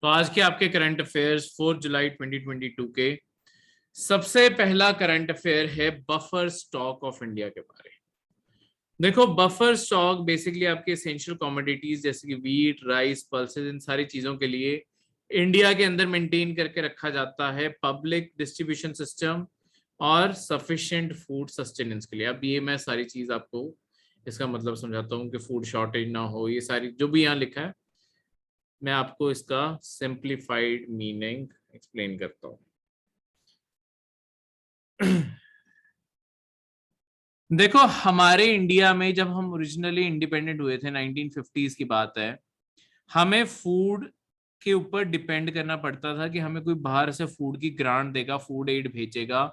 तो आज के आपके करंट अफेयर्स 4 जुलाई 2022 के सबसे पहला करंट अफेयर है बफर स्टॉक ऑफ इंडिया के बारे में। देखो, बफर स्टॉक बेसिकली आपके एसेंशियल कमोडिटीज जैसे कि वीट, राइस, पल्सेस, इन सारी चीजों के लिए इंडिया के अंदर मेंटेन करके रखा जाता है पब्लिक डिस्ट्रीब्यूशन सिस्टम और सफिशिएंट फूड सस्टेनेंस के लिए। अब ये मैं सारी चीज आपको इसका मतलब समझाता हूँ कि फूड शॉर्टेज ना हो, ये सारी जो भी यहाँ लिखा है मैं आपको इसका सिंप्लीफाइड मीनिंग एक्सप्लेन करता हूँ। देखो, हमारे इंडिया में जब हम ओरिजिनली इंडिपेंडेंट हुए थे 1950s की बात है, हमें फूड के ऊपर डिपेंड करना पड़ता था कि हमें कोई बाहर से फूड की ग्रांट देगा, फूड एड भेजेगा,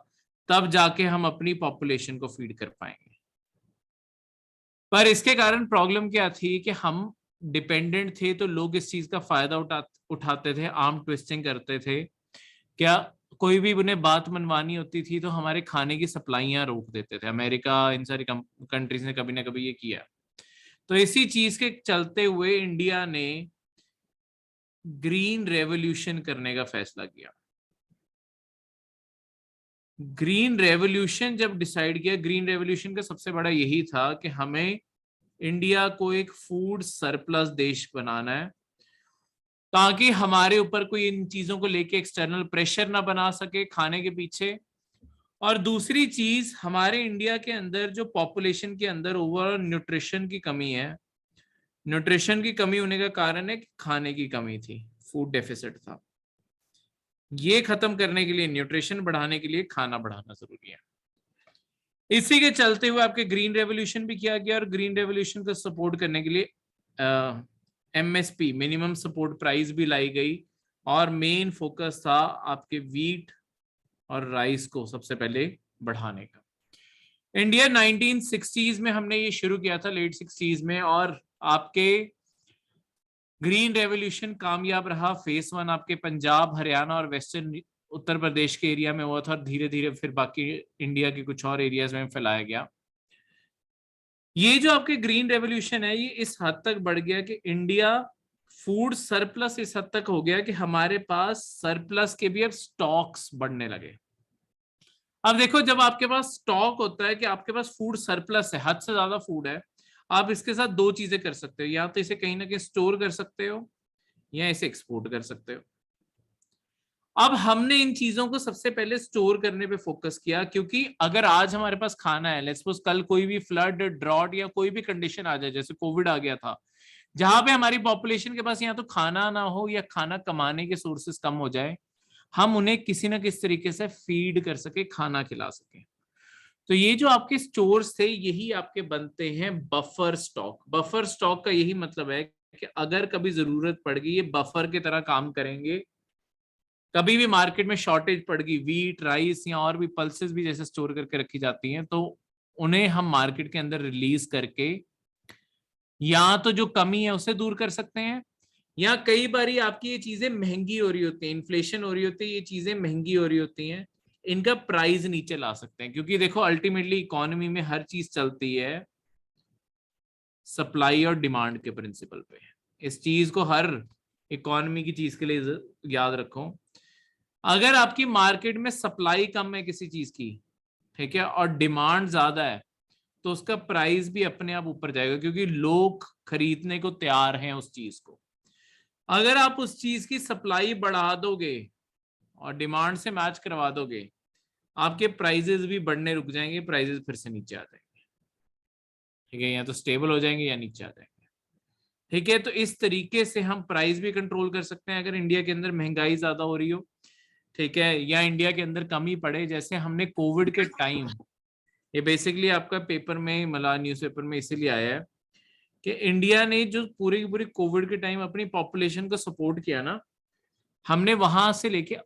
तब जाके हम अपनी पॉपुलेशन को फीड कर पाएंगे। पर इसके कारण प्रॉब्लम क्या थी कि हम डिपेंडेंट थे तो लोग इस चीज का फायदा उठाते थे, आर्म ट्विस्टिंग करते थे। क्या कोई भी उन्हें बात मनवानी होती थी तो हमारे खाने की सप्लाइयां रोक देते थे। अमेरिका, इन सारी कंट्रीज ने कभी ना कभी ये किया। तो इसी चीज के चलते हुए इंडिया ने ग्रीन रेवोल्यूशन करने का फैसला किया। ग्रीन रेवोल्यूशन जब डिसाइड किया, ग्रीन रेवोल्यूशन का सबसे बड़ा यही था कि हमें इंडिया को एक फूड सरप्लस देश बनाना है ताकि हमारे ऊपर कोई इन चीजों को लेके एक्सटर्नल प्रेशर ना बना सके खाने के पीछे। और दूसरी चीज, हमारे इंडिया के अंदर जो पॉपुलेशन के अंदर ओवरऑल न्यूट्रिशन की कमी है, न्यूट्रिशन की कमी होने का कारण है कि खाने की कमी थी, फूड डेफिसिट था। ये खत्म करने के लिए, न्यूट्रिशन बढ़ाने के लिए खाना बढ़ाना जरूरी है। इसी के चलते हुए आपके ग्रीन रेवोल्यूशन भी किया गया और ग्रीन रेवोल्यूशन को सपोर्ट करने के लिए एमएसपी, मिनिमम सपोर्ट प्राइस भी लाई गई और मेन फोकस था आपके वीट और राइस को सबसे पहले बढ़ाने का। इंडिया 1960s में हमने ये शुरू किया था, लेट 60s में, और आपके ग्रीन रेवोल्यूशन कामयाब रहा। फेस 1 आपके पंजाब, हरियाणा और वेस्टर्न उत्तर प्रदेश के एरिया में हुआ था और धीरे धीरे फिर बाकी इंडिया के कुछ और एरियाज में फैलाया गया। ये जो आपके ग्रीन रेवोल्यूशन है, ये इस हद तक बढ़ गया कि इंडिया फूड सरप्लस इस हद तक हो गया कि हमारे पास सरप्लस के भी अब स्टॉक्स बढ़ने लगे। अब देखो, जब आपके पास स्टॉक होता है कि आपके पास फूड सरप्लस है, हद से ज्यादा फूड है, आप इसके साथ दो चीजें कर सकते हो। या तो इसे कहीं ना कहीं स्टोर कर सकते हो या इसे एक्सपोर्ट कर सकते हो। अब हमने इन चीजों को सबसे पहले स्टोर करने पे फोकस किया, क्योंकि अगर आज हमारे पास खाना है, लेट्स सपोज कल कोई भी फ्लड, ड्रॉट या कोई भी कंडीशन आ जाए, जैसे कोविड आ गया था, जहां पे हमारी पॉपुलेशन के पास या तो खाना ना हो या खाना कमाने के सोर्सेस कम हो जाए, हम उन्हें किसी ना किसी तरीके से फीड कर सके, खाना खिला सके। तो ये जो आपके स्टोर्स थे, यही आपके बनते हैं बफर स्टॉक। बफर स्टॉक का यही मतलब है कि अगर कभी जरूरत पड़ गई, ये बफर की तरह काम करेंगे। कभी भी मार्केट में शॉर्टेज पड़ गई, वीट, राइस या और भी पल्सेस भी जैसे स्टोर करके रखी जाती हैं, तो उन्हें हम मार्केट के अंदर रिलीज करके या तो जो कमी है उसे दूर कर सकते हैं, या कई बार आपकी ये चीजें महंगी हो रही होती है, इन्फ्लेशन हो रही होती है, ये चीजें महंगी हो रही होती हैं, इनका प्राइस नीचे ला सकते हैं। क्योंकि देखो, अल्टीमेटली इकोनॉमी में हर चीज चलती है सप्लाई और डिमांड के प्रिंसिपल पे। इस चीज को हर इकोनॉमी की चीज के लिए याद रखो। अगर आपकी मार्केट में सप्लाई कम है किसी चीज की, ठीक है, और डिमांड ज्यादा है, तो उसका प्राइस भी अपने आप ऊपर जाएगा, क्योंकि लोग खरीदने को तैयार हैं उस चीज को। अगर आप उस चीज की सप्लाई बढ़ा दोगे और डिमांड से मैच करवा दोगे, आपके प्राइजेस भी बढ़ने रुक जाएंगे, प्राइजेस फिर से नीचे आ जाएंगे। ठीक है, या तो स्टेबल हो जाएंगे या नीचे आ जाएंगे। ठीक है, तो इस तरीके से हम प्राइस भी कंट्रोल कर सकते हैं अगर इंडिया के अंदर महंगाई ज्यादा हो रही हो, ठीक है, या इंडिया के अंदर कमी पड़े। जैसे हमने कोविड के टाइम, ये बेसिकली आपका पेपर में, मतलब न्यूज़पेपर में इसीलिए आया है कि इंडिया ने जो पूरी की पूरी कोविड के टाइम अपनी पॉपुलेशन को सपोर्ट किया ना, हमने वहां से लेके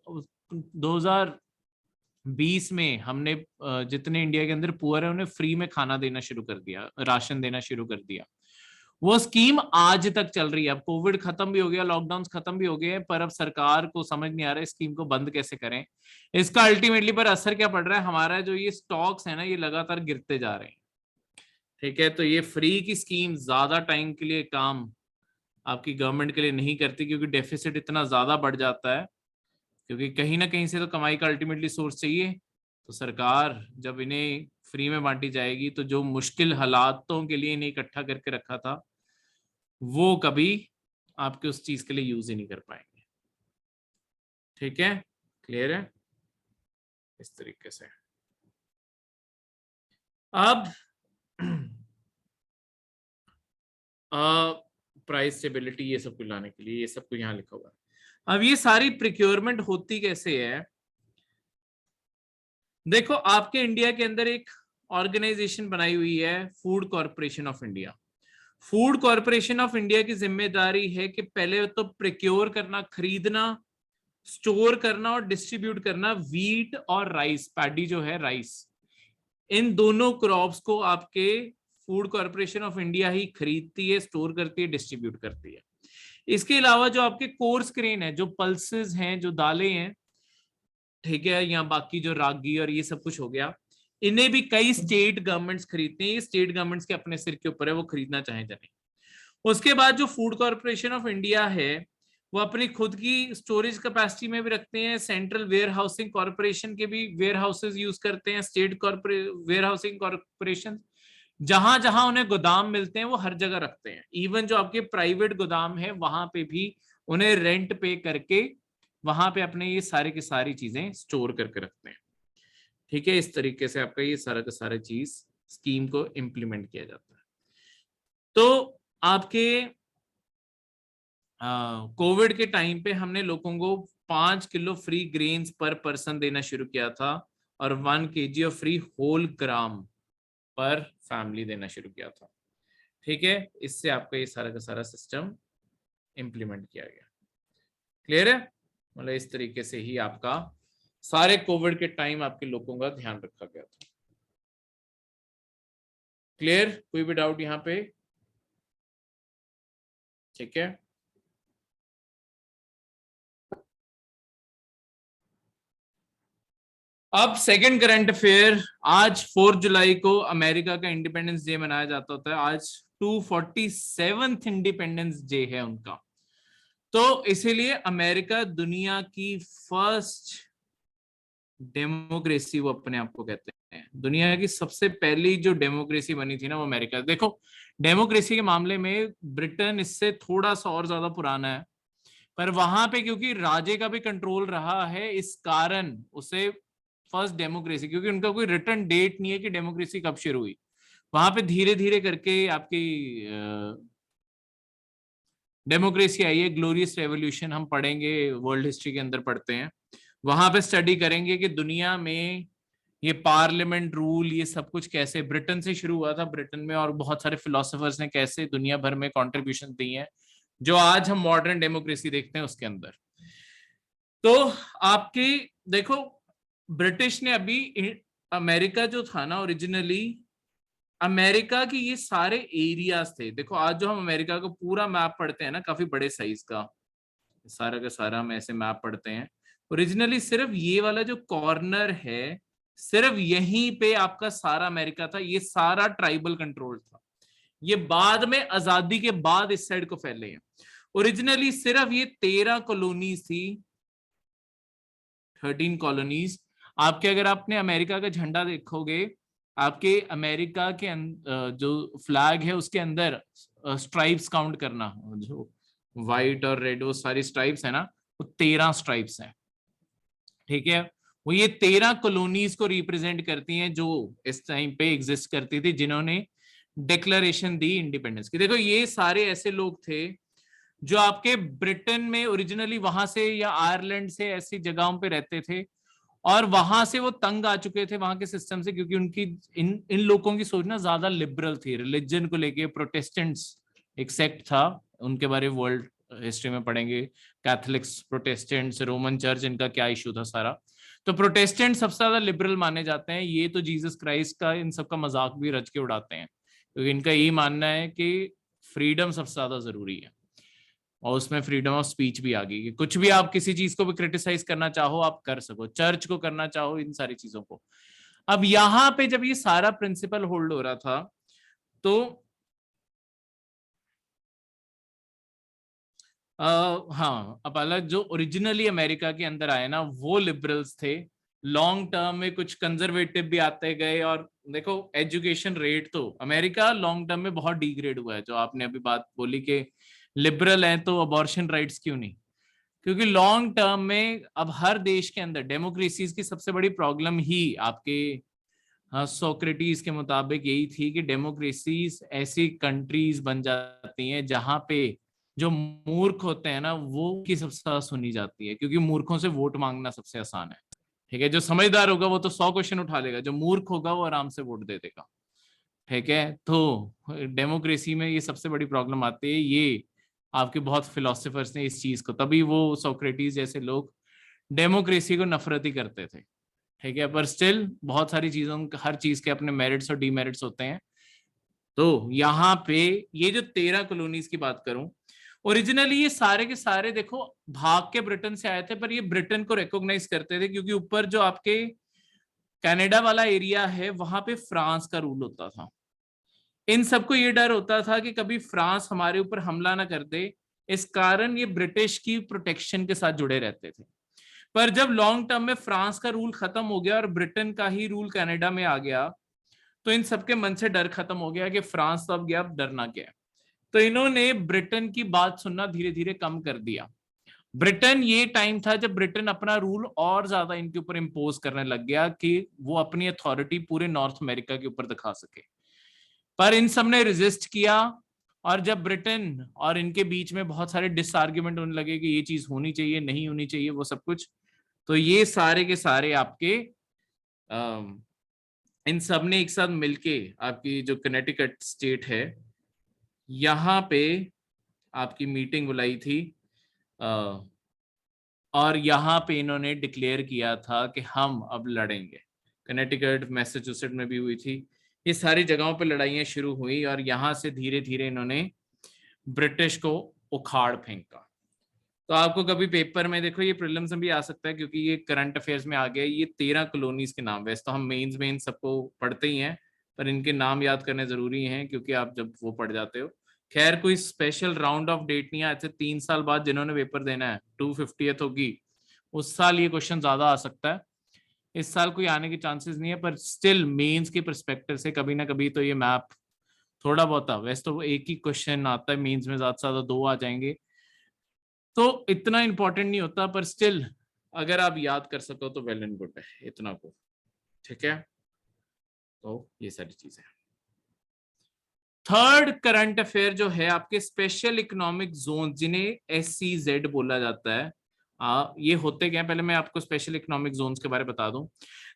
2020 में हमने जितने इंडिया के अंदर पुअर है उन्हें फ्री में खाना देना शुरू कर दिया, राशन देना शुरू कर दिया। वो स्कीम आज तक चल रही है। अब कोविड खत्म भी हो गया, लॉकडाउन खत्म भी हो गए हैं, पर अब सरकार को समझ नहीं आ रहा है स्कीम को बंद कैसे करें। इसका अल्टीमेटली पर असर क्या पड़ रहा है, हमारा जो ये स्टॉक्स है ना, ये लगातार गिरते जा रहे हैं। ठीक है, तो ये फ्री की स्कीम ज्यादा टाइम के लिए काम आपकी गवर्नमेंट के लिए नहीं करती, क्योंकि डेफिसिट इतना ज्यादा बढ़ जाता है, क्योंकि कहीं ना कहीं से तो कमाई का अल्टीमेटली सोर्स चाहिए। तो सरकार जब इन्हें फ्री में बांटी जाएगी तो जो मुश्किल हालातों के लिए इन्हें इकट्ठा करके रखा था वो कभी आपके उस चीज के लिए यूज ही नहीं कर पाएंगे। ठीक है, क्लियर है? इस तरीके से अब प्राइस स्टेबिलिटी ये सब कुछ लाने के लिए ये सब कुछ यहाँ लिखा हुआ है। अब ये सारी प्रिक्योरमेंट होती कैसे है? देखो, आपके इंडिया के अंदर एक ऑर्गेनाइजेशन बनाई हुई है, food corporation of India. Food corporation of India की जिम्मेदारी है कि पहले तो प्रिक्योर करना, खरीदना, स्टोर करना और डिस्ट्रीब्यूट करना वीट और राइस, पैडी जो है राइस, इन दोनों क्रॉप्स को आपके फूड कॉर्पोरेशन ऑफ इंडिया ही खरीदती है, स्टोर करती है, डिस्ट्रीब्यूट करती है। इसके अलावा जो आपके कोर्स ग्रेन है, जो पल्सेस हैं, जो दालें हैं, ठीक है, या बाकी जो रागी और ये सब कुछ हो गया, इन्हें भी कई स्टेट गवर्नमेंट्स खरीदते हैं। ये स्टेट गवर्नमेंट्स के अपने सिर के ऊपर है, वो खरीदना चाहे या नहीं। उसके बाद जो फूड कॉर्पोरेशन ऑफ इंडिया है वो अपनी खुद की स्टोरेज कैपेसिटी में भी रखते हैं, सेंट्रल वेयर हाउसिंग कॉर्पोरेशन के भी वेयर हाउसेज यूज करते हैं, स्टेट वेयर हाउसिंग कॉर्पोरेशन जहां जहां उन्हें गोदाम मिलते हैं वो हर जगह रखते हैं। इवन जो आपके प्राइवेट गोदाम है वहां पे भी उन्हें रेंट पे करके वहां पे अपने ये सारे की सारी चीजें स्टोर करके रखते हैं। ठीक है, इस तरीके से आपका ये सारा का सारा चीज स्कीम को इम्प्लीमेंट किया जाता है। तो आपके कोविड के टाइम पे हमने लोगों को 5 किलो फ्री ग्रेन्स पर पर्सन देना शुरू किया था और 1 kg ऑफ फ्री होल ग्राम पर फैमिली देना शुरू किया था। ठीक है, इससे आपका ये सारा का सारा सिस्टम इंप्लीमेंट किया गया। क्लियर है? मतलब इस तरीके से ही आपका सारे कोविड के टाइम आपके लोगों का ध्यान रखा गया था। क्लियर? कोई भी डाउट यहाँ पे? ठीक है, अब सेकंड करंट अफेयर। आज 4 जुलाई को अमेरिका का इंडिपेंडेंस डे मनाया जाता होता है। आज 247th इंडिपेंडेंस डे है उनका। तो इसीलिए अमेरिका दुनिया की फर्स्ट डेमोक्रेसी वो अपने आप को कहते हैं। दुनिया की सबसे पहली जो डेमोक्रेसी बनी थी ना वो अमेरिका। देखो, डेमोक्रेसी के मामले में ब्रिटेन इससे थोड़ा सा और ज्यादा पुराना है, पर वहां पे क्योंकि राजे का भी कंट्रोल रहा है इस कारण उसे फर्स्ट डेमोक्रेसी, क्योंकि उनका कोई रिटर्न डेट नहीं है कि डेमोक्रेसी कब शुरू हुई। वहां पे धीरे धीरे करके आपकी डेमोक्रेसी आई है। ग्लोरियस रेवोल्यूशन हम पढ़ेंगे, वर्ल्ड हिस्ट्री के अंदर पढ़ते हैं, वहां पे स्टडी करेंगे कि दुनिया में ये पार्लियामेंट रूल ये सब कुछ कैसे ब्रिटेन से शुरू हुआ था। ब्रिटेन में और बहुत सारे फिलोसोफर्स ने कैसे दुनिया भर में कंट्रीब्यूशन दी है, जो आज हम मॉडर्न डेमोक्रेसी देखते हैं उसके अंदर। तो आपकी देखो, ब्रिटिश ने अभी अमेरिका जो था ना, ओरिजिनली अमेरिका की ये सारे एरियाज थे। देखो, आज जो हम अमेरिका का पूरा मैप पढ़ते हैं ना, काफी बड़े साइज का सारा का सारा हम ऐसे मैप पढ़ते हैं, ओरिजिनली सिर्फ ये वाला जो कॉर्नर है, सिर्फ यहीं पे आपका सारा अमेरिका था। ये सारा ट्राइबल कंट्रोल था। ये बाद में आजादी के बाद इस साइड को फैले हैं। ओरिजिनली सिर्फ ये 13 कॉलोनीज थी, 13 कॉलोनीज। आपके अगर आपने अमेरिका का झंडा देखोगे, आपके अमेरिका के जो फ्लैग है उसके अंदर स्ट्राइप्स काउंट करना, जो व्हाइट और रेड वो सारी स्ट्राइप्स है ना, वो 13 स्ट्राइप्स हैं। ठीक है, वो ये 13 कॉलोनीज को रिप्रेजेंट करती हैं जो इस टाइम पे एग्जिस्ट करती थी, जिन्होंने डिक्लेरेशन दी इंडिपेंडेंस की। देखो, ये सारे ऐसे लोग थे जो आपके ब्रिटेन में ओरिजिनली वहां से या आयरलैंड से ऐसी जगहों पे रहते थे, और वहां से वो तंग आ चुके थे वहां के सिस्टम से, क्योंकि उनकी इन लोगों की सोच ना ज्यादा लिबरल थी रिलीजन को लेके। प्रोटेस्टेंट्स एक सेक्ट था, उनके बारे में वर्ल्ड हिस्ट्री में पढ़ेंगे, कैथलिक्स, प्रोटेस्टेंट्स, रोमन चर्च, इनका क्या इशू था सारा। तो प्रोटेस्टेंट सबसे ज्यादा लिबरल माने जाते हैं। ये तो जीसस क्राइस्ट का इन सबका मजाक भी रच के उड़ाते हैं, क्योंकि इनका यही मानना है कि फ्रीडम सबसे ज्यादा जरूरी है, और उसमें फ्रीडम ऑफ स्पीच भी आ गई कि कुछ भी आप किसी चीज को भी क्रिटिसाइज करना चाहो आप कर सको, चर्च को करना चाहो, इन सारी चीजों को। अब यहां पे जब ये सारा प्रिंसिपल होल्ड हो रहा था, तो हाँ, अब अलग जो ओरिजिनली अमेरिका के अंदर आए ना वो लिबरल्स थे। लॉन्ग टर्म में कुछ कंजर्वेटिव भी आते गए, और देखो एजुकेशन रेट तो अमेरिका लॉन्ग टर्म में बहुत डिग्रेड हुआ है। जो आपने अभी बात बोली कि लिबरल हैं तो अबॉर्शन राइट्स क्यों नहीं, क्योंकि लॉन्ग टर्म में अब हर देश के अंदर डेमोक्रेसीज की सबसे बड़ी प्रॉब्लम ही आपके, हाँ, सोक्रेटिस के मुताबिक यही थी कि डेमोक्रेसीज ऐसी कंट्रीज बन जाती हैं जहां पे जो मूर्ख होते हैं ना वो की सबसे ज्यादा सुनी जाती है, क्योंकि मूर्खों से वोट मांगना सबसे आसान है। ठीक है, जो समझदार होगा वो तो 100 क्वेश्चन उठा लेगा, जो मूर्ख होगा वो आराम से वोट दे देगा। ठीक है, तो डेमोक्रेसी में ये सबसे बड़ी प्रॉब्लम आती है। ये आपके बहुत फिलोसफर्स ने इस चीज को, तभी वो सोक्रेटिस जैसे लोग डेमोक्रेसी को नफरत ही करते थे। ठीक है, पर स्टिल बहुत सारी चीजों, हर चीज के अपने मेरिट्स और डीमेरिट्स होते हैं। तो यहाँ पे ये जो 13 कॉलोनीज की बात करूं, ओरिजिनली ये सारे के सारे देखो भाग के ब्रिटेन से आए थे, पर ये ब्रिटेन को रिकॉग्नाइज करते थे क्योंकि ऊपर जो आपके कनाडा वाला एरिया है वहां पे फ्रांस का रूल होता था। इन सबको ये डर होता था कि कभी फ्रांस हमारे ऊपर हमला ना कर दे, इस कारण ये ब्रिटिश की प्रोटेक्शन के साथ जुड़े रहते थे। पर जब लॉन्ग टर्म में फ्रांस का रूल खत्म हो गया और ब्रिटेन का ही रूल कनाडा में आ गया, तो इन सबके मन से डर खत्म हो गया कि फ्रांस तो अब गया, अब डरना क्या है। तो इन्होंने ब्रिटेन की बात सुनना धीरे धीरे कम कर दिया। ब्रिटेन, ये टाइम था जब ब्रिटेन अपना रूल और ज्यादा इनके ऊपर इम्पोज करने लग गया कि वो अपनी अथॉरिटी पूरे नॉर्थ अमेरिका के ऊपर दिखा सके। पर इन सब ने रेजिस्ट किया, और जब ब्रिटेन और इनके बीच में बहुत सारे डिसआर्ग्यूमेंट होने लगे कि ये चीज होनी चाहिए नहीं होनी चाहिए वो सब कुछ, तो ये सारे के सारे आपके इन सब ने एक साथ मिलके आपकी जो कनेटिकट स्टेट है यहाँ पे आपकी मीटिंग बुलाई थी। और यहाँ पे इन्होंने डिक्लेयर किया था कि हम अब लड़ेंगे। कनेटिकट, मैसेच्यूसेट में भी हुई थी, ये सारी जगहों पे लड़ाइयाँ शुरू हुई, और यहाँ से धीरे धीरे इन्होंने ब्रिटिश को उखाड़ फेंका। तो आपको कभी पेपर में देखो, ये प्रीलिम्स में भी आ सकता है क्योंकि ये करंट अफेयर्स में आ गया। ये 13 कॉलोनीज के नाम, वैसे तो हम मेंस में इन सबको पढ़ते ही हैं, पर इनके नाम याद करने जरूरी हैं क्योंकि आप जब वो पढ़ जाते हो। खैर, कोई स्पेशल राउंड ऑफ डेट नहीं है, आज से 3 साल बाद जिन्होंने पेपर देना है 250th होगी, उस साल ये क्वेश्चन ज्यादा आ सकता है। इस साल कोई आने के चांसेस नहीं है, पर स्टिल मेंस के परस्पेक्टिव से कभी ना कभी तो ये मैप थोड़ा बहुत, वैसे तो एक ही क्वेश्चन आता है मेंस में, ज्यादा से ज्यादा 2 आ जाएंगे, तो इतना इंपॉर्टेंट नहीं होता, पर स्टिल अगर आप याद कर सको तो वेल एंड गुड है इतना को। ठीक है, तो ये सारी चीजें। थर्ड करंट अफेयर जो है आपके स्पेशल इकोनॉमिक जोन, जिन्हें SEZ बोला जाता है। ये होते क्या, पहले मैं आपको स्पेशल इकोनॉमिक जोन्स के बारे में बता दूं।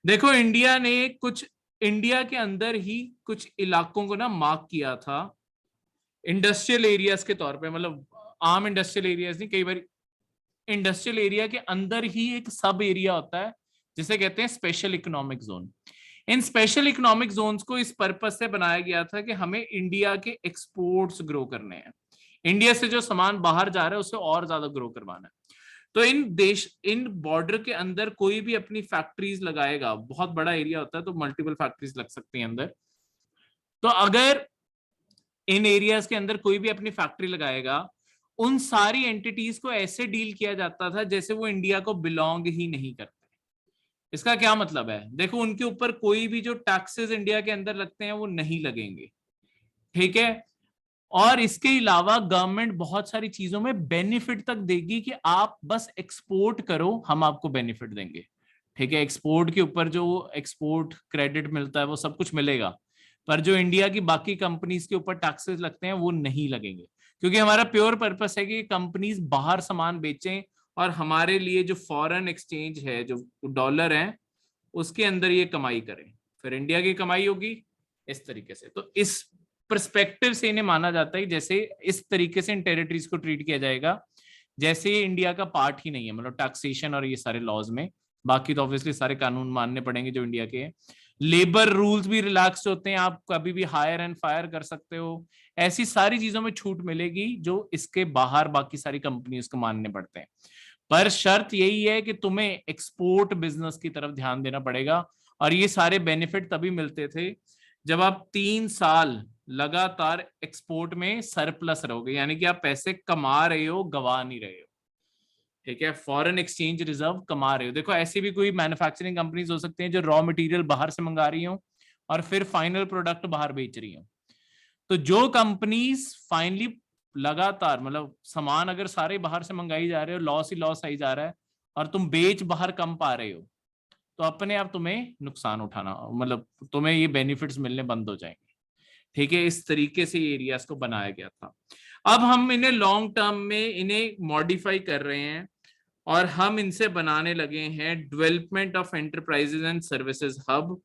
देखो, इंडिया ने कुछ, इंडिया के अंदर ही कुछ इलाकों को ना मार्क किया था इंडस्ट्रियल एरियाज के तौर पे, मतलब आम इंडस्ट्रियल एरियाज नहीं, कई बार इंडस्ट्रियल एरिया के अंदर ही एक सब एरिया होता है जिसे कहते हैं स्पेशल इकोनॉमिक जोन। इन स्पेशल इकोनॉमिक जोन्स को इस पर्पज से बनाया गया था कि हमें इंडिया के एक्सपोर्ट्स ग्रो करने हैं, इंडिया से जो सामान बाहर जा रहा है उसे और ज्यादा ग्रो करवाना है। तो इन बॉर्डर के अंदर कोई भी अपनी फैक्ट्रीज लगाएगा, बहुत बड़ा एरिया होता है तो मल्टीपल फैक्ट्रीज लग सकती हैं अंदर, तो अगर इन एरियाज के अंदर कोई भी अपनी फैक्ट्री लगाएगा, उन सारी एंटिटीज को ऐसे डील किया जाता था जैसे वो इंडिया को बिलोंग ही नहीं करते। इसका क्या मतलब है, देखो उनके ऊपर कोई भी जो टैक्सेस इंडिया के अंदर लगते हैं वो नहीं लगेंगे। ठीक है, और इसके अलावा गवर्नमेंट बहुत सारी चीजों में बेनिफिट तक देगी कि आप बस एक्सपोर्ट करो, हम आपको बेनिफिट देंगे। ठीक है, एक्सपोर्ट के ऊपर जो एक्सपोर्ट क्रेडिट मिलता है वो सब कुछ मिलेगा, पर जो इंडिया की बाकी कंपनीज के ऊपर टैक्सेस लगते हैं वो नहीं लगेंगे, क्योंकि हमारा प्योर पर्पस है कि कंपनीज बाहर सामान बेचें और हमारे लिए जो फॉरेन एक्सचेंज है, जो डॉलर है, उसके अंदर ये कमाई करें, फिर इंडिया की कमाई होगी इस तरीके से। तो इस पर्सपेक्टिव से इन्हें माना जाता है जैसे इस तरीके से इन टेरिटरीज को ट्रीट किया जाएगा जैसे ये इंडिया का पार्ट ही नहीं है, मतलब टैक्सेशन और ये सारे लॉज में। बाकी तो ऑब्वियसली सारे कानून मानने पड़ेंगे जो इंडिया के हैं। लेबर रूल्स भी रिलैक्स्ड होते हैं, आप कभी भी हायर एंड फायर कर सकते हो, ऐसी सारी चीजों में छूट मिलेगी जो इसके बाहर बाकी सारी कंपनीज को मानने पड़ते हैं। पर शर्त यही है कि तुम्हें एक्सपोर्ट बिजनेस की तरफ ध्यान देना पड़ेगा, और ये सारे बेनिफिट तभी मिलते थे जब आप 3 साल लगातार एक्सपोर्ट में सरप्लस रहोगे, यानी कि आप पैसे कमा रहे हो, गवा नहीं रहे हो। ठीक है, फॉरेन एक्सचेंज रिजर्व कमा रहे हो। देखो ऐसी भी कोई मैन्युफैक्चरिंग कंपनीज हो सकती हैं जो रॉ मटेरियल बाहर से मंगा रही हो और फिर फाइनल प्रोडक्ट बाहर बेच रही हो। तो जो कंपनीज फाइनली लगातार मतलब सामान अगर सारे बाहर से मंगाई जा रहे हो, लॉस ही लॉस आई जा रहा है और तुम बेच बाहर कम पा रहे हो, तो अपने आप तुम्हें नुकसान उठाना, मतलब तुम्हें ये बेनिफिट्स मिलने बंद हो जाएंगे। ठीक है, इस तरीके से ये एरियाज को बनाया गया था। अब हम इन्हें लॉन्ग टर्म में इन्हें मॉडिफाई कर रहे हैं और हम इनसे बनाने लगे हैं development of enterprises and services hub,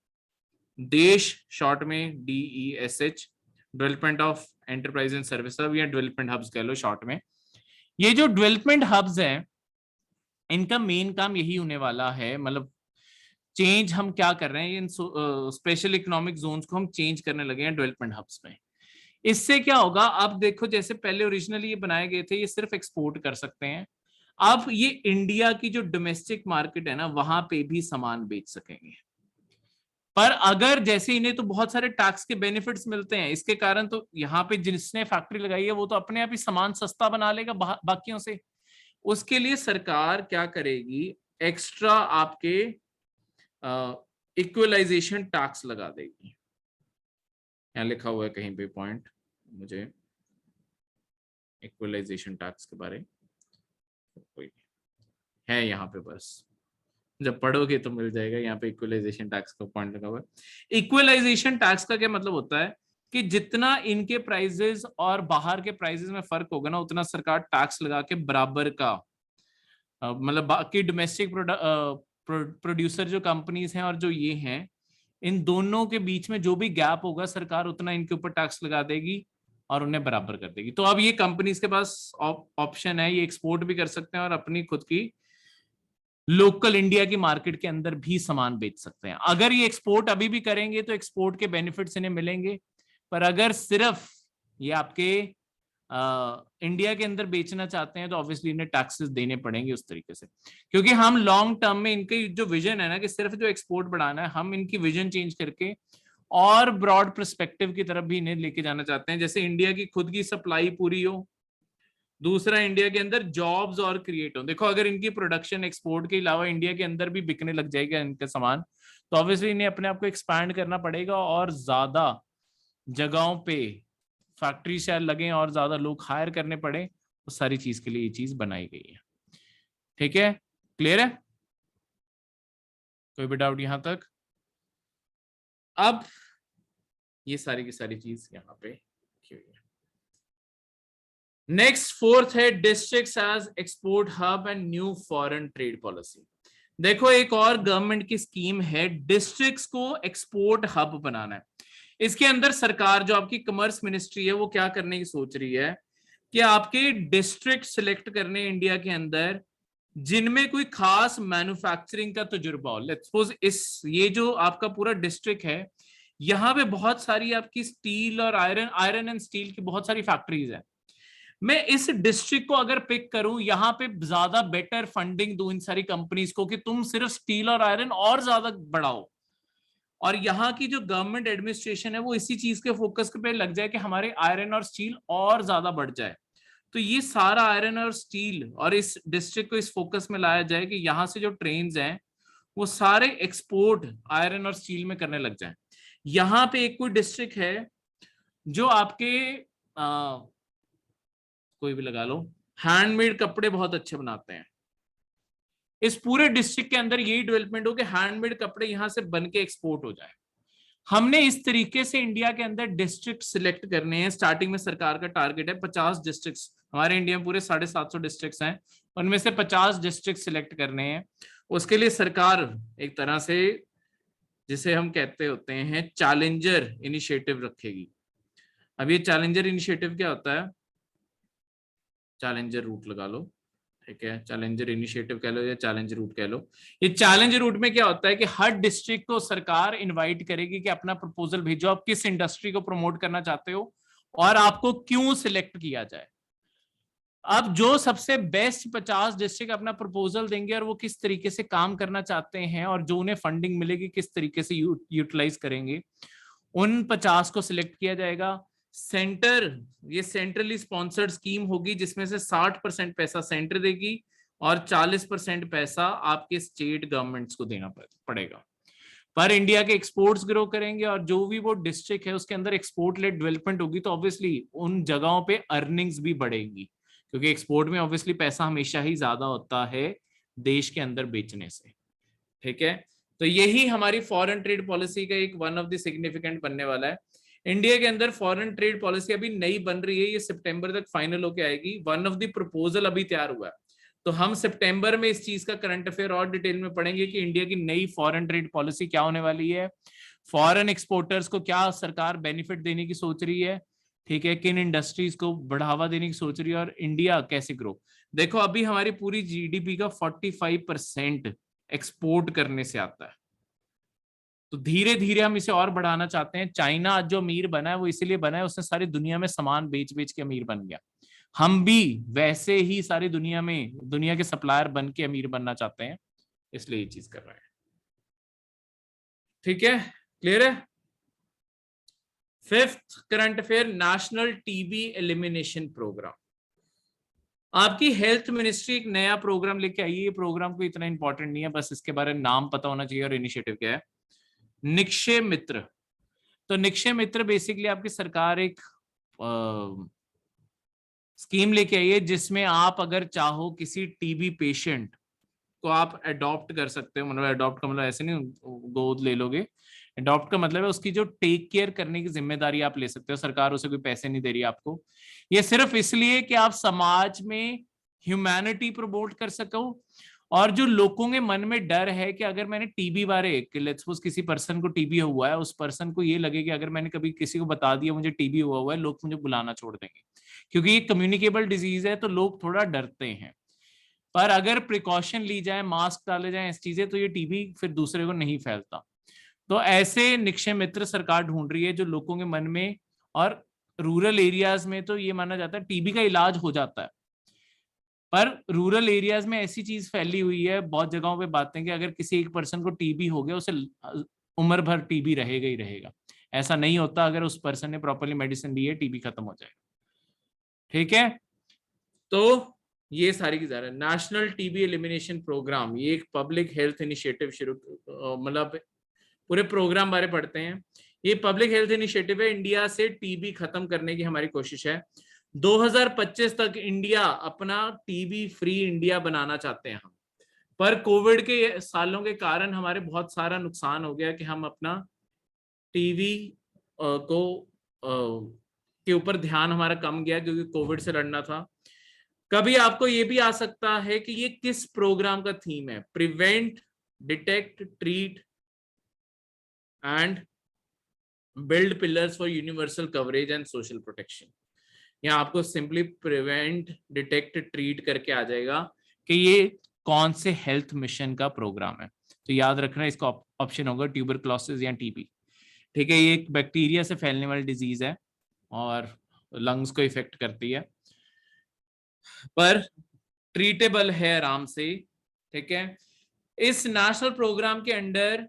देश शॉर्ट में DESH, development of enterprise and service hub या डेवलपमेंट हब्स कह लो शॉर्ट में। ये जो डेवलपमेंट हब्स हैं इनका मेन काम यही होने वाला है, मतलब चेंज हम क्या कर रहे हैं, इन स्पेशल इकोनॉमिक जोन्स को हम चेंज करने लगे हैं डेवलपमेंट हब्स में। इससे क्या होगा, अब देखो जैसे पहले ओरिजिनली ये बनाए गए थे ये सिर्फ एक्सपोर्ट कर सकते हैं, अब ये इंडिया की जो डोमेस्टिक मार्केट है ना वहां पे भी सामान बेच सकेंगे। पर अगर जैसे इन्हें तो बहुत सारे टैक्स के बेनिफिट्स मिलते हैं, इसके कारण तो यहाँ पे जिसने फैक्ट्री लगाई है वो तो अपने आप ही सामान सस्ता बना लेगा बाकियों से। उसके लिए सरकार क्या करेगी, एक्स्ट्रा आपके इक्वलाइजेशन टैक्स लगा देगी। यहाँ लिखा हुआ है कहीं पे पॉइंट मुझे इक्वलाइजेशन टैक्स के बारे कोई है यहाँ पे, बस जब पढ़ोगे तो मिल जाएगा। यहाँ पे इक्वलाइजेशन टैक्स का पॉइंट लगा हुआ है। इक्वलाइजेशन टैक्स का क्या मतलब होता है कि जितना इनके प्राइजेस और बाहर के प्राइजेस में फर्क होगा ना उतना सरकार टैक्स लगा के बराबर का, मतलब बाकी डोमेस्टिक प्रोड्यूसर जो कंपनीज हैं और जो ये हैं इन दोनों के बीच में जो भी गैप होगा सरकार उतना इनके ऊपर टैक्स लगा देगी और उन्हें बराबर कर देगी। तो अब ये कंपनीज के पास ऑप्शन है, ये एक्सपोर्ट भी कर सकते हैं और अपनी खुद की लोकल इंडिया की मार्केट के अंदर भी सामान बेच सकते हैं। अगर ये एक्सपोर्ट अभी भी करेंगे तो एक्सपोर्ट के बेनिफिट्स इन्हें मिलेंगे, पर अगर सिर्फ ये आपके इंडिया के अंदर बेचना चाहते हैं तो ऑब्वियसली इन्हें टैक्सेस देने पड़ेंगे उस तरीके से। क्योंकि हम लॉन्ग टर्म में इनकी जो विजन है ना कि सिर्फ जो एक्सपोर्ट बढ़ाना है, हम इनकी विजन चेंज करके और ब्रॉड पर्सपेक्टिव की तरफ भी इन्हें लेके जाना चाहते हैं। जैसे इंडिया की खुद की सप्लाई पूरी हो, दूसरा इंडिया के अंदर जॉब्स और क्रिएट हो। देखो अगर इनकी प्रोडक्शन एक्सपोर्ट के अलावा इंडिया के अंदर भी बिकने लग जाएगा इनका सामान, तो ऑब्वियसली इन्हें अपने आप को एक्सपैंड करना पड़ेगा और ज्यादा जगहों पे फैक्ट्री शायद लगे और ज्यादा लोग हायर करने पड़े। उस सारी चीज के लिए ये चीज बनाई गई है। ठीक है, क्लियर है, कोई भी डाउट यहां तक? अब ये सारी की सारी चीज यहाँ पे की हुई है। नेक्स्ट फोर्थ है districts as export hub and new foreign trade policy. देखो एक और गवर्नमेंट की स्कीम है डिस्ट्रिक्ट्स को एक्सपोर्ट हब बनाना है। इसके अंदर सरकार जो आपकी कॉमर्स मिनिस्ट्री है वो क्या करने की सोच रही है कि आपके डिस्ट्रिक्ट सिलेक्ट करने इंडिया के अंदर जिनमें कोई खास मैन्युफैक्चरिंग का तजुर्बा हो। लेट्स सपोज इस ये जो आपका पूरा डिस्ट्रिक्ट है यहाँ पे बहुत सारी आपकी स्टील और आयरन एंड स्टील की बहुत सारी फैक्ट्रीज है। मैं इस डिस्ट्रिक्ट को अगर पिक करूं यहाँ पे ज्यादा बेटर फंडिंग दूं इन सारी कंपनीज को कि तुम सिर्फ स्टील और आयरन और ज्यादा बढ़ाओ, और यहाँ की जो गवर्नमेंट एडमिनिस्ट्रेशन है वो इसी चीज के फोकस पे लग जाए कि हमारे आयरन और स्टील और ज्यादा बढ़ जाए। तो ये सारा आयरन और स्टील और इस डिस्ट्रिक्ट को इस फोकस में लाया जाए कि यहाँ से जो ट्रेन्स हैं वो सारे एक्सपोर्ट आयरन और स्टील में करने लग जाए। यहाँ पे एक कोई डिस्ट्रिक्ट है जो आपके कोई भी लगा लो हैंडमेड कपड़े बहुत अच्छे बनाते हैं, इस पूरे डिस्ट्रिक्ट के अंदर यही डेवलपमेंट हो कि हैंडमेड कपड़े यहां से बन के एक्सपोर्ट हो जाए। हमने इस तरीके से इंडिया के अंदर डिस्ट्रिक्ट सिलेक्ट करने हैं। स्टार्टिंग में सरकार का टारगेट है 50 डिस्ट्रिक्ट, हमारे इंडिया में पूरे 750 डिस्ट्रिक्ट हैं, उनमें से 50 डिस्ट्रिक्ट सिलेक्ट करने हैं। उसके लिए सरकार एक तरह से जिसे हम कहते होते हैं चैलेंजर इनिशिएटिव रखेगी। अब ये चैलेंजर इनिशिएटिव क्या होता है, चैलेंजर रूट लगा लो, ठीक है, चैलेंजर इनिशिएटिव कह लो या चैलेंज रूट कह लो। ये चैलेंज रूट में क्या होता है कि हर डिस्ट्रिक्ट को सरकार इनवाइट करेगी कि अपना प्रपोजल भेजो, आप किस इंडस्ट्री को प्रमोट करना चाहते हो और आपको क्यों सिलेक्ट किया जाए। अब जो सबसे बेस्ट 50 डिस्ट्रिक्ट अपना प्रपोजल देंगे और वो किस तरीके से काम करना चाहते हैं और जो उन्हें फंडिंग मिलेगी किस तरीके से यूटिलाइज करेंगे, उन 50 को सिलेक्ट किया जाएगा। सेंटर, ये सेंट्रली स्पॉन्सर्ड स्कीम होगी जिसमें से 60% पैसा सेंटर देगी और 40% पैसा आपके स्टेट गवर्नमेंट्स को देना पड़ेगा। पर इंडिया के एक्सपोर्ट्स ग्रो करेंगे और जो भी वो डिस्ट्रिक्ट है उसके अंदर एक्सपोर्ट लेड डेवलपमेंट होगी तो ऑब्वियसली उन जगहों पे अर्निंग्स भी बढ़ेंगी, क्योंकि एक्सपोर्ट में ऑब्वियसली पैसा हमेशा ही ज्यादा होता है देश के अंदर बेचने से। ठीक है, तो यही हमारी फॉरेन ट्रेड पॉलिसी का एक वन ऑफ द सिग्निफिकेंट बनने वाला है। इंडिया के अंदर फॉरेन ट्रेड पॉलिसी अभी नई बन रही है, ये सितंबर तक फाइनल होके आएगी। वन ऑफ द प्रपोजल अभी तैयार हुआ है, तो हम सितंबर में इस चीज का करंट अफेयर और डिटेल में पढ़ेंगे कि इंडिया की नई फॉरेन ट्रेड पॉलिसी क्या होने वाली है, फॉरेन एक्सपोर्टर्स को क्या सरकार बेनिफिट देने की सोच रही है, ठीक है, किन इंडस्ट्रीज को बढ़ावा देने की सोच रही है और इंडिया कैसे ग्रो। देखो अभी हमारी पूरी जीडीपी का 45% एक्सपोर्ट करने से आता है, तो धीरे धीरे हम इसे और बढ़ाना चाहते हैं। चाइना आज जो अमीर बना है वो इसीलिए बना है, उसने सारी दुनिया में सामान बेच बेच के अमीर बन गया। हम भी वैसे ही सारी दुनिया में दुनिया के सप्लायर बन के अमीर बनना चाहते हैं, इसलिए ये चीज कर रहे हैं। ठीक है, क्लियर है। Fifth current affair, national TB elimination programme. आपकी हेल्थ मिनिस्ट्री एक नया प्रोग्राम लेके आई है। ये प्रोग्राम को इतना इंपॉर्टेंट नहीं है, बस इसके बारे में नाम पता होना चाहिए और इनिशिएटिव क्या है। निक्षय मित्र। तो निक्षय मित्र बेसिकली आपकी सरकार एक स्कीम लेके आई है जिसमें आप अगर चाहो किसी टीबी पेशेंट को आप अडॉप्ट कर सकते हो। मतलब अडॉप्ट का मतलब ऐसे नहीं गोद ले लोगे, अडॉप्ट का मतलब है उसकी जो टेक केयर करने की जिम्मेदारी आप ले सकते हो, सरकार उसे कोई पैसे नहीं दे रही आपको। ये सिर्फ इसलिए कि आप समाज में ह्यूमैनिटी प्रमोट कर सको, और जो लोगों के मन में डर है कि अगर मैंने टीबी बारे, लेट्स सपोज किसी पर्सन को टीबी हुआ है, उस पर्सन को ये लगे कि अगर मैंने कभी किसी को बता दिया मुझे टीबी हुआ है, लोग मुझे बुलाना छोड़ देंगे, क्योंकि ये कम्युनिकेबल डिजीज है तो लोग थोड़ा डरते हैं। पर अगर प्रिकॉशन ली जाए, मास्क डाले जाए, इस चीजें, तो ये टीबी फिर दूसरे को नहीं फैलता। तो ऐसे निक्षय मित्र सरकार ढूंढ रही है जो लोगों के मन में, और रूरल एरियाज में तो ये माना जाता है टीबी का इलाज हो जाता है, पर रूरल एरियाज में ऐसी चीज फैली हुई है बहुत जगहों पे बातें कि अगर किसी एक पर्सन को टीबी हो गया उसे उम्र भर टीबी रहेगा ही रहेगा। ऐसा नहीं होता, अगर उस पर्सन ने प्रॉपरली मेडिसिन ली है टीबी खत्म हो जाएगा। ठीक है, तो ये सारी की सारी नेशनल टीबी एलिमिनेशन प्रोग्राम, ये एक पब्लिक हेल्थ इनिशिएटिव शुरू, मतलब पूरे प्रोग्राम बारे पढ़ते हैं। ये पब्लिक हेल्थ इनिशिएटिव है, इंडिया से टीबी खत्म करने की हमारी कोशिश है। 2025 तक इंडिया अपना टीबी फ्री इंडिया बनाना चाहते हैं हम, पर कोविड के सालों के कारण हमारे बहुत सारा नुकसान हो गया कि हम अपना टीबी को के ऊपर ध्यान हमारा कम गया क्योंकि कोविड से लड़ना था। कभी आपको ये भी आ सकता है कि ये किस प्रोग्राम का थीम है, prevent, detect, treat and build pillars for universal coverage and social protection. यहाँ आपको सिंपली प्रिवेंट, डिटेक्ट, ट्रीट करके आ जाएगा कि ये कौन से हेल्थ मिशन का प्रोग्राम है। तो याद रखना इसका ऑप्शन होगा ट्यूबरक्लोसिस या टीबी। ठीक है, ये एक बैक्टीरिया से फैलने वाली डिजीज है और लंग्स को इफेक्ट करती है, पर ट्रीटेबल है आराम से। ठीक है, इस नेशनल प्रोग्राम के under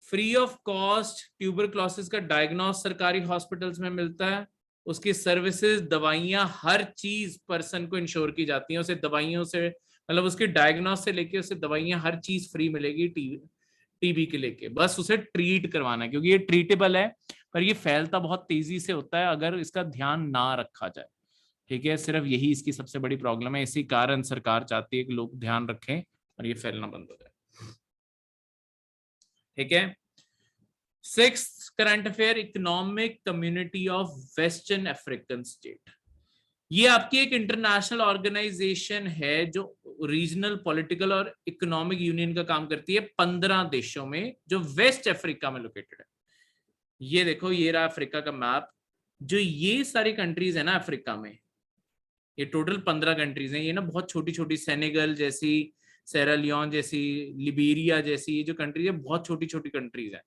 free of cost tuberculosis का डायग्नोस सरकारी हॉस्पिटल्स में मिलता है, उसकी सर्विसेज, दवाइयां, हर चीज पर्सन को इंश्योर की जाती है। उसे दवाइयों से, मतलब उसके डायग्नोस से लेके उसे दवाइयां, हर चीज फ्री मिलेगी टीबी के लेके, बस उसे ट्रीट करवाना है क्योंकि ये ट्रीटेबल है, पर ये फैलता बहुत तेजी से होता है अगर इसका ध्यान ना रखा जाए। ठीक है, सिर्फ यही इसकी सबसे बड़ी प्रॉब्लम है, इसी कारण सरकार चाहती है कि लोग ध्यान रखें और ये फैलना बंद हो जाए। ठीक है, sixth current affair, economic community of western African state. ये आपकी एक इंटरनेशनल ऑर्गेनाइजेशन है जो रीजनल पॉलिटिकल और इकोनॉमिक यूनियन का काम करती है 15 देशों में जो वेस्ट अफ्रीका में लोकेटेड है। ये देखो, ये रहा अफ्रीका का मैप। जो ये सारी कंट्रीज है ना अफ्रीका में, ये टोटल 15 कंट्रीज हैं। ये ना बहुत छोटी छोटी, सेनेगल जैसी, सेरा लियोन जैसी, लिबेरिया जैसी, ये जो कंट्रीज है बहुत छोटी छोटी कंट्रीज है।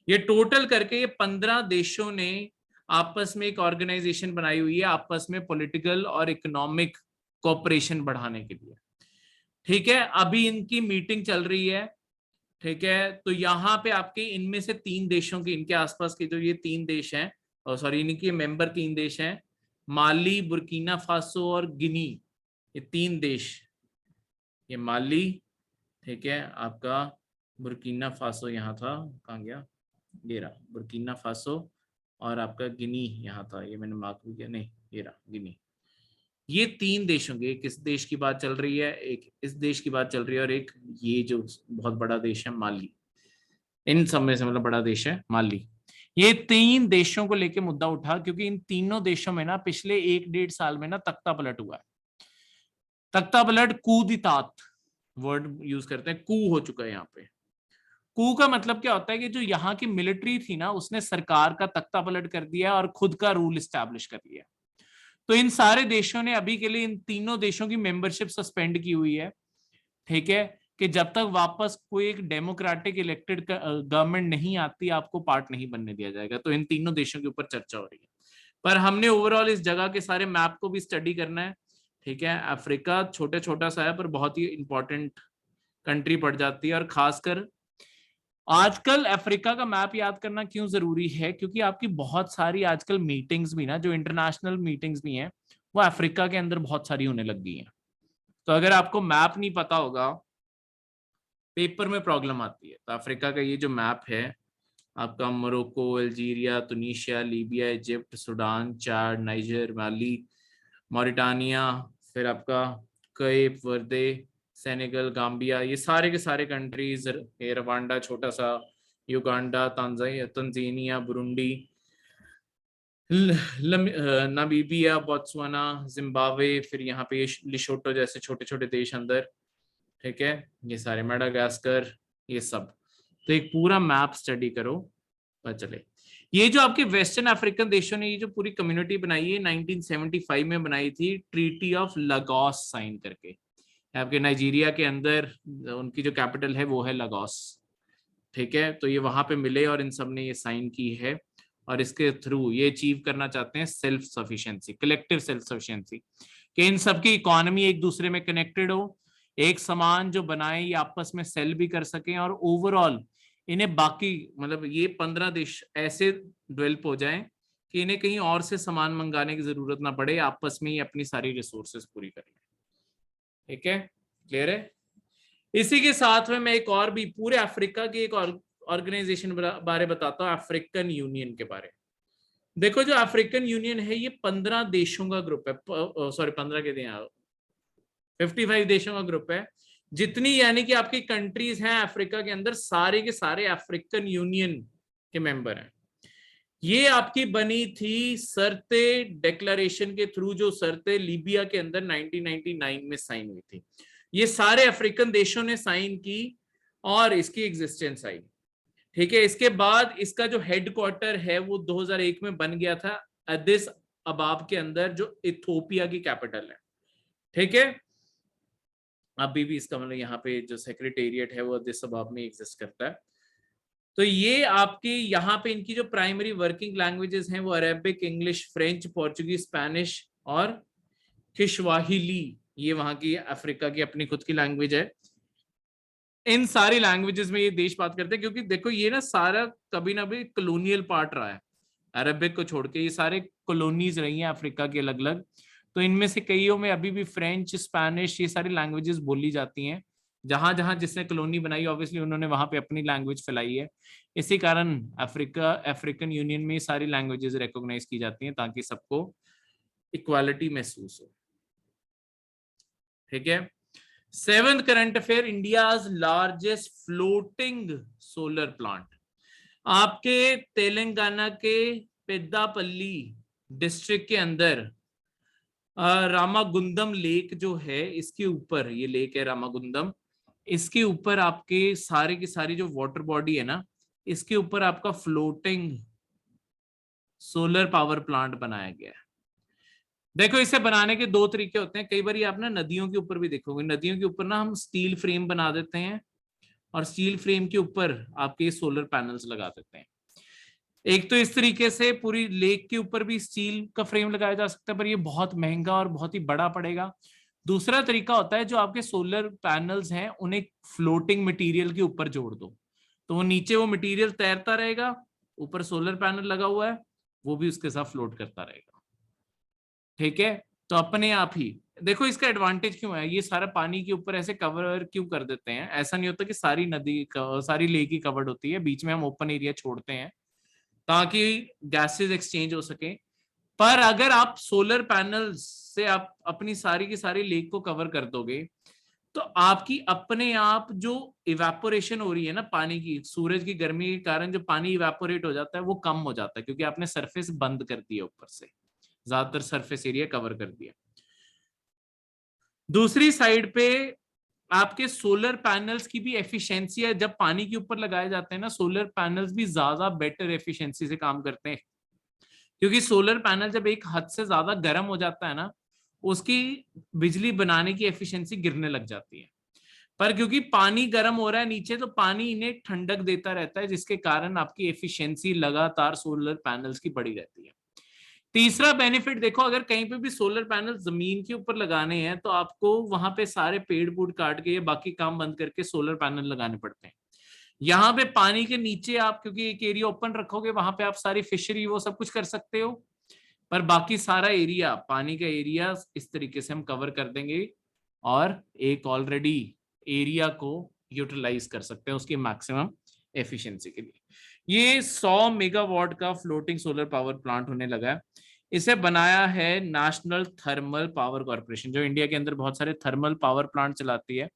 ये टोटल करके ये 15 देशों ने आपस में एक ऑर्गेनाइजेशन बनाई हुई है आपस में पॉलिटिकल और इकोनॉमिक कोऑपरेशन बढ़ाने के लिए। ठीक है, अभी इनकी मीटिंग चल रही है। ठीक है, तो यहाँ पे आपके इनमें से 3 देशों की, इनके आसपास के जो ये 3 देश हैं सॉरी इनके मेंबर 3 देश हैं, माली, बुर्किना फासो और गिनी। ये 3 देश, ये माली, ठीक है आपका, बुर्किना फासो यहाँ था, कहाँ गया, ये रहा बुर्किना फासो, और आपका गिनी यहाँ था, ये मैंने मार्क भी किया, नहीं ये रहा गिनी। ये 3 देश होंगे, एक इस देश की बात चल रही है, एक इस देश की बात चल रही है, और एक ये जो बहुत बड़ा देश है माली। इन सब में से मतलब बड़ा देश है माली। ये 3 देशों को लेके मुद्दा उठा क्योंकि इन तीनों देशों में ना पिछले 1-1.5 साल में ना तख्ता पलट हुआ है। तख्ता पलट, कूदितात वर्ड यूज करते हैं, कू हो चुका है यहाँ पे। कू का मतलब क्या होता है कि जो यहाँ की मिलिट्री थी ना, उसने सरकार का तख्ता पलट कर दिया और खुद का रूल स्टैब्लिश कर दिया। तो इन सारे देशों ने अभी के लिए इन तीनों देशों की मेंबरशिप सस्पेंड की हुई है, ठीक है, कि जब तक वापस कोई एक डेमोक्रेटिक इलेक्टेड गवर्नमेंट नहीं आती, आपको पार्ट नहीं बनने दिया जाएगा। तो इन तीनों देशों के ऊपर चर्चा हो रही है, पर हमने ओवरऑल इस जगह के सारे मैप को भी स्टडी करना है, ठीक है। अफ्रीका छोटा छोटा सा है पर बहुत ही इंपॉर्टेंट कंट्री पड़ जाती है, और खासकर आजकल अफ्रीका का मैप याद करना क्यों जरूरी है, क्योंकि आपकी बहुत सारी आजकल मीटिंग्स भी ना, जो इंटरनेशनल मीटिंग्स भी हैं, वो अफ्रीका के अंदर बहुत सारी होने लग गई हैं। तो अगर आपको मैप नहीं पता होगा, पेपर में प्रॉब्लम आती है। तो अफ्रीका का ये जो मैप है आपका, Morocco, Algeria, Tunisia, Libya, Egypt, Sudan, Chad, Niger, Mali, Mauritania, फिर आपका केप वर्दे, सेनेगल, गाम्बिया, ये सारे के सारे कंट्रीज, रवांडा छोटा सा, Uganda, Tanzania, Burundi, Namibia, Botswana, Zimbabwe, फिर यहाँ पे लिशोटो जैसे छोटे छोटे देश अंदर, ठीक है, ये सारे, मेडागास्कर, ये सब। तो एक पूरा मैप स्टडी करो, पता चले। ये जो आपके वेस्टर्न अफ्रीकन देशों ने ये जो पूरी कम्युनिटी बनाई है 1975 में बनाई थी, ट्रीटी ऑफ लागोस साइन करके। आपके नाइजीरिया के अंदर उनकी जो कैपिटल है वो है लागोस, ठीक है। तो ये वहां पे मिले और इन सब ने ये साइन की है, और इसके थ्रू ये अचीव करना चाहते हैं self sufficiency, collective self sufficiency, कि इन सबकी इकोनॉमी एक दूसरे में कनेक्टेड हो, एक समान जो बनाए ये आपस में सेल भी कर सकें, और ओवरऑल इन्हें बाकी मतलब ये 15 देश ऐसे डेवलप हो जाएं कि इन्हें कहीं और से सामान मंगाने की जरूरत ना पड़े, आपस में ही अपनी सारी रिसोर्सेज पूरी कर लें, ठीक है, क्लियर है। इसी के साथ में मैं एक और भी पूरे अफ्रीका की एक ऑर्गेनाइजेशन बारे बताता हूँ, अफ्रीकन यूनियन के बारे में। देखो जो अफ्रीकन यूनियन है ये 15 देशों का ग्रुप है, सॉरी 15 के दिन 55 देशों का ग्रुप है। जितनी यानी कि आपकी कंट्रीज हैं अफ्रीका के अंदर, सारे के सारे अफ्रीकन यूनियन के मेंबर हैं। ये आपकी बनी थी शर्ते डिक्लेरेशन के थ्रू, जो शर्ते लीबिया के अंदर 1999 में साइन हुई थी। ये सारे अफ्रीकन देशों ने साइन की और इसकी एग्जिस्टेंस आई, ठीक है। इसके बाद इसका जो हेडक्वार्टर है वो 2001 में बन गया था एडिस अबाब के अंदर, जो इथियोपिया की कैपिटल है, ठीक है। अभी भी इसका मतलब यहाँ पे जो सेक्रेटेरिएट है वो एडिस अबाब में एग्जिस्ट करता है। तो ये आपकी यहाँ पे इनकी जो प्राइमरी वर्किंग लैंग्वेजेस हैं वो Arabic, English, French, Portuguese, Spanish और किशवाहिली, ये वहां की अफ्रीका की अपनी खुद की लैंग्वेज है। इन सारी लैंग्वेजेस में ये देश बात करते हैं, क्योंकि देखो ये ना सारा कभी ना भी कॉलोनियल पार्ट रहा है, अरबिक को छोड़ के ये सारे कॉलोनीज रही हैं अफ्रीका के अलग अलग। तो इनमें से कईयों में अभी भी फ्रेंच, स्पेनिश, ये सारी लैंग्वेजेस बोली जाती हैं। जहां जहां जिसने कॉलोनी बनाई ऑब्वियसली उन्होंने वहां पे अपनी लैंग्वेज फैलाई है। इसी कारण अफ्रीकन यूनियन में ये सारी लैंग्वेजेस रिकॉग्नाइज की जाती हैं ताकि सबको इक्वालिटी महसूस हो, ठीक है। 7th current affair, India's largest floating solar plant. आपके तेलंगाना के पेद्दापल्ली डिस्ट्रिक्ट के अंदर रामागुंडम लेक जो है, इसके ऊपर ये लेक है रामागुंडम, इसके ऊपर आपके सारे की सारी जो वाटर बॉडी है ना, इसके ऊपर आपका फ्लोटिंग सोलर पावर प्लांट बनाया गया है। देखो इसे बनाने के 2 तरीके होते हैं। कई बार आप ना नदियों के ऊपर भी देखोगे, नदियों के ऊपर ना हम स्टील फ्रेम बना देते हैं और स्टील फ्रेम के ऊपर आपके सोलर पैनल्स लगा देते हैं। एक तो इस तरीके से पूरी लेक के ऊपर भी स्टील का फ्रेम लगाया जा सकता है, पर ये बहुत महंगा और बहुत ही बड़ा पड़ेगा। दूसरा तरीका होता है जो आपके सोलर पैनल्स हैं उन्हें फ्लोटिंग मटेरियल के ऊपर जोड़ दो, तो वो नीचे वो मटेरियल तैरता रहेगा, ऊपर सोलर पैनल लगा हुआ है, वो भी उसके साथ फ्लोट करता रहेगा। ठीक है, तो अपने आप ही देखो इसका एडवांटेज क्यों है, ये सारा पानी के ऊपर ऐसे कवर क्यों कर देते हैं। ऐसा नहीं होता कि सारी नदी सारी लेक ही कवर्ड होती है, बीच में हम ओपन एरिया छोड़ते हैं ताकि गैसेस एक्सचेंज हो सके। पर अगर आप सोलर पैनल्स से आप अपनी सारी की सारी लेक को कवर कर दोगे तो आपकी अपने आप जो इवेपोरेशन हो रही है ना पानी की, सूरज की गर्मी के कारण जो पानी इवेपोरेट हो जाता है वो कम हो जाता है, क्योंकि आपने सरफेस बंद कर दिया, ऊपर से ज्यादातर सरफेस एरिया कवर कर दिया। दूसरी साइड पे आपके सोलर पैनल्स की भी एफिशिएंसी है, जब पानी के ऊपर लगाए जाते हैं ना सोलर पैनल्स भी ज्यादा बेटर एफिशिएंसी से काम करते हैं, क्योंकि सोलर पैनल जब एक हद से ज्यादा गर्म हो जाता है ना उसकी बिजली बनाने की एफिशिएंसी गिरने लग जाती है। पर क्योंकि पानी गर्म हो रहा है नीचे तो पानी इन्हें ठंडक देता रहता है, जिसके कारण आपकी एफिशिएंसी लगातार सोलर पैनल्स की बढ़ी रहती है। तीसरा बेनिफिट देखो, अगर कहीं पे भी सोलर पैनल जमीन के ऊपर लगाने हैं तो आपको वहां पे सारे पेड़ पूड़ काट के या बाकी काम बंद करके सोलर पैनल लगाने पड़ते हैं। यहाँ पे पानी के नीचे आप क्योंकि एक एरिया ओपन रखोगे वहां पे आप सारी फिशरी वो सब कुछ कर सकते हो, पर बाकी सारा एरिया पानी का एरिया इस तरीके से हम कवर कर देंगे और एक ऑलरेडी एरिया को यूटिलाइज कर सकते हैं उसकी मैक्सिमम एफिशिएंसी के लिए। ये 100 मेगावाट का फ्लोटिंग सोलर पावर प्लांट होने लगा है। इसे बनाया है नेशनल थर्मल पावर कॉर्पोरेशन, जो इंडिया के अंदर बहुत सारे थर्मल पावर प्लांट चलाती है।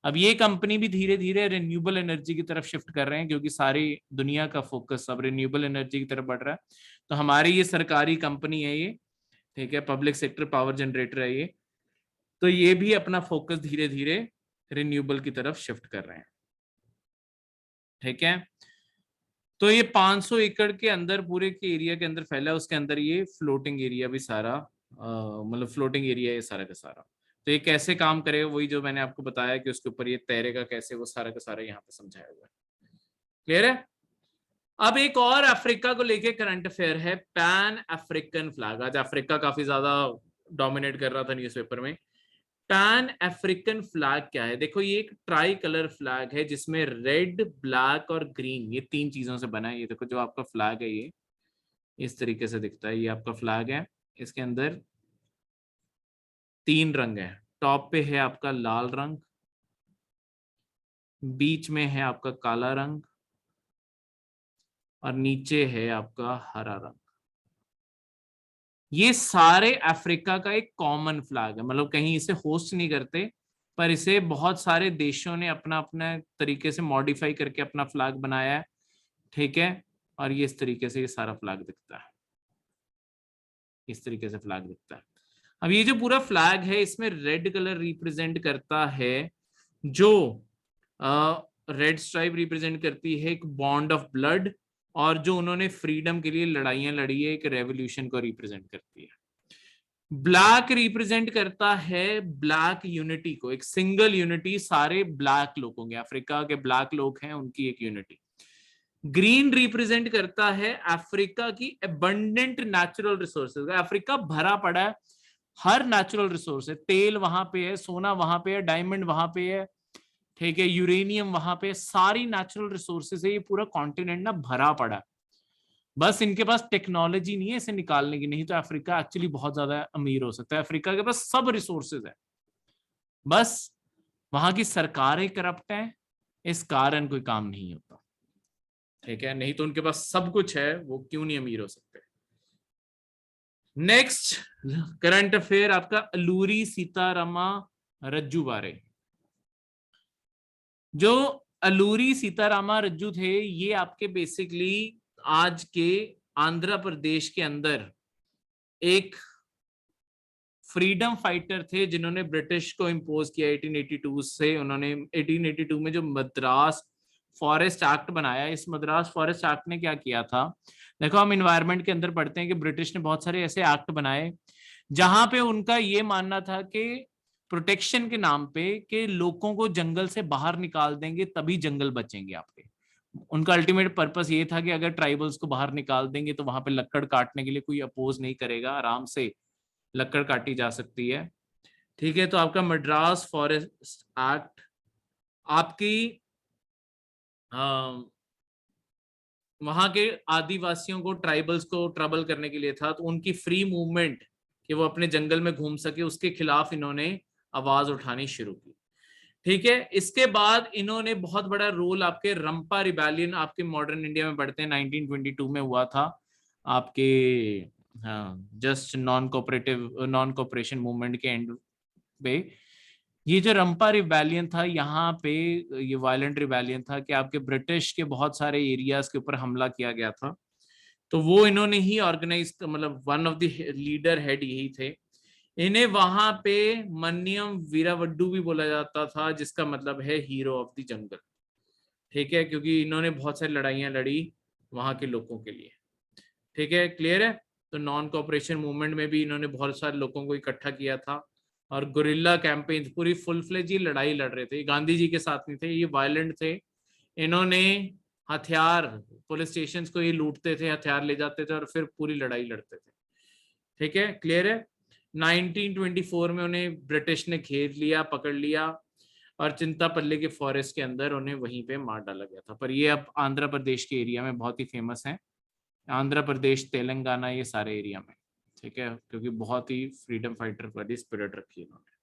अब ये कंपनी भी धीरे धीरे रिन्यूएबल एनर्जी की तरफ शिफ्ट कर रहे हैं, क्योंकि सारी दुनिया का फोकस अब रिन्यूएबल एनर्जी की तरफ बढ़ रहा है। तो हमारी ये सरकारी कंपनी है ये, ठीक है, पब्लिक सेक्टर पावर जनरेटर है ये, तो ये भी अपना फोकस धीरे धीरे रिन्यूएबल की तरफ शिफ्ट कर रहे हैं। ठीक है, तो ये 500 एकड़ के अंदर पूरे के एरिया के अंदर फैला है, उसके अंदर ये फ्लोटिंग एरिया भी सारा मतलब फ्लोटिंग एरिया है सारा का सारा। तो ये कैसे काम करेगा वही जो मैंने आपको बताया कि उसके ऊपर ये तैरेगा कैसे, वो सारा का सारा यहाँ पे समझाया हुआ है। क्लियर है। अब एक और अफ्रीका को लेके करंट अफेयर है, पैन अफ्रीकन फ्लैग। आज अफ्रीका काफी ज्यादा डोमिनेट कर रहा था न्यूज़पेपर में। पैन अफ्रीकन फ्लैग क्या है, देखो ये एक ट्राई कलर फ्लैग है जिसमें रेड ब्लैक और ग्रीन ये तीन चीजों से बना है। ये देखो जो आपका फ्लैग है ये इस तरीके से दिखता है, ये आपका फ्लैग है, इसके अंदर तीन रंग है। टॉप पे है आपका लाल रंग, बीच में है आपका काला रंग और नीचे है आपका हरा रंग। ये सारे अफ्रीका का एक कॉमन फ्लैग है, मतलब कहीं इसे होस्ट नहीं करते, पर इसे बहुत सारे देशों ने अपना अपना तरीके से मॉडिफाई करके अपना फ्लैग बनाया है। ठीक है, और ये इस तरीके से ये सारा फ्लैग दिखता है, इस तरीके से फ्लैग दिखता है। अब ये जो पूरा फ्लैग है इसमें रेड कलर रिप्रेजेंट करता है, जो रेड स्ट्राइप रिप्रेजेंट करती है एक बॉन्ड ऑफ ब्लड, और जो उन्होंने फ्रीडम के लिए लड़ाइयां लड़ी है एक रेवोल्यूशन को रिप्रेजेंट करती है। ब्लैक रिप्रेजेंट करता है ब्लैक यूनिटी को, एक सिंगल यूनिटी, सारे ब्लैक लोग होंगे, अफ्रीका के ब्लैक लोग हैं उनकी एक यूनिटी। ग्रीन रिप्रेजेंट करता है अफ्रीका की एबंडेंट नेचुरल रिसोर्सेज, अफ्रीका भरा पड़ा है, हर नेचुरल रिसोर्स है, तेल वहां पे है, सोना वहां पे है, डायमंड वहां पे है, ठीक है, यूरेनियम वहां पे, सारी नेचुरल रिसोर्सेज है, ये पूरा कॉन्टिनेंट ना भरा पड़ा है। बस इनके पास टेक्नोलॉजी नहीं है इसे निकालने की, नहीं तो अफ्रीका एक्चुअली बहुत ज्यादा अमीर हो सकता है। अफ्रीका के पास सब रिसोर्सेज है, बस वहां की सरकारें करप्ट है, इस कारण कोई काम नहीं होता। ठीक है, नहीं तो उनके पास सब कुछ है, वो क्यों नहीं अमीर हो सकते। नेक्स्ट करंट अफेयर आपका अलूरी सीतारामा रज्जू बारे। जो अलूरी सीतारामा रज्जू थे ये आपके बेसिकली आज के आंध्र प्रदेश के अंदर एक फ्रीडम फाइटर थे, जिन्होंने ब्रिटिश को इम्पोज किया 1882 से। उन्होंने 1882 में जो मद्रास फॉरेस्ट एक्ट बनाया, इस मद्रास फॉरेस्ट एक्ट ने क्या किया था, देखो हम इन्वायरमेंट के अंदर पढ़ते हैं कि ब्रिटिश ने बहुत सारे ऐसे एक्ट बनाए जहां पे उनका ये मानना था कि प्रोटेक्शन के नाम पे कि लोगों को जंगल से बाहर निकाल देंगे तभी जंगल बचेंगे आपके। उनका अल्टीमेट पर्पस ये था कि अगर ट्राइबल्स को बाहर निकाल देंगे तो वहां पे लकड़ काटने के लिए कोई अपोज नहीं करेगा, आराम से लकड़ काटी जा सकती है। ठीक है, तो आपका मद्रास फॉरेस्ट एक्ट आपकी वहां के आदिवासियों को, ट्राइबल्स को ट्रबल करने के लिए था, तो उनकी फ्री मूवमेंट कि वो अपने जंगल में घूम सके, उसके खिलाफ इन्होंने आवाज उठानी शुरू की। ठीक है, इसके बाद इन्होंने बहुत बड़ा रोल, आपके रंपा रिबेलियन आपके मॉडर्न इंडिया में बढ़ते हैं 1922 में हुआ था आपके, हाँ, जस्ट नॉन कोऑपरेशन मूवमेंट के एंड पे। ये जो रंपा रिबेलियन था यहाँ पे, ये वायलेंट रिबेलियन था कि आपके ब्रिटिश के बहुत सारे एरियाज के ऊपर हमला किया गया था, तो वो इन्होंने ही ऑर्गेनाइज, मतलब one of the leader head यही थे। इन्हें वहां पे मन्नियम वीरावड्डू भी बोला जाता था, जिसका मतलब है हीरो ऑफ द जंगल। ठीक है, क्योंकि इन्होंने बहुत सारी लड़ाइयां लड़ी वहां के लोगों के लिए। ठीक है, क्लियर है। तो नॉन कोऑपरेशन मूवमेंट में भी इन्होंने बहुत सारे लोगों को इकट्ठा किया था, और गुरिल्ला कैंपेन, पूरी फुल फ्लेज ये लड़ाई लड़ रहे थे, गांधी जी के साथ नहीं थे, ये वायलेंट थे। इन्होंने हथियार, पुलिस स्टेशन को ये लूटते थे, हथियार ले जाते थे और फिर पूरी लड़ाई लड़ते थे। ठीक है, क्लियर है। 1924 में उन्हें ब्रिटिश ने घेर लिया, पकड़ लिया, और चिंतापल्ली के फॉरेस्ट के अंदर उन्हें वहीं पे मार डाला गया था। पर ये अब आंध्र प्रदेश के एरिया में बहुत ही फेमस है, आंध्र प्रदेश, तेलंगाना, ये सारे एरिया में। ठीक है, क्योंकि बहुत ही फ्रीडम फाइटर वाली स्पिरिट रखी है इन्होंने।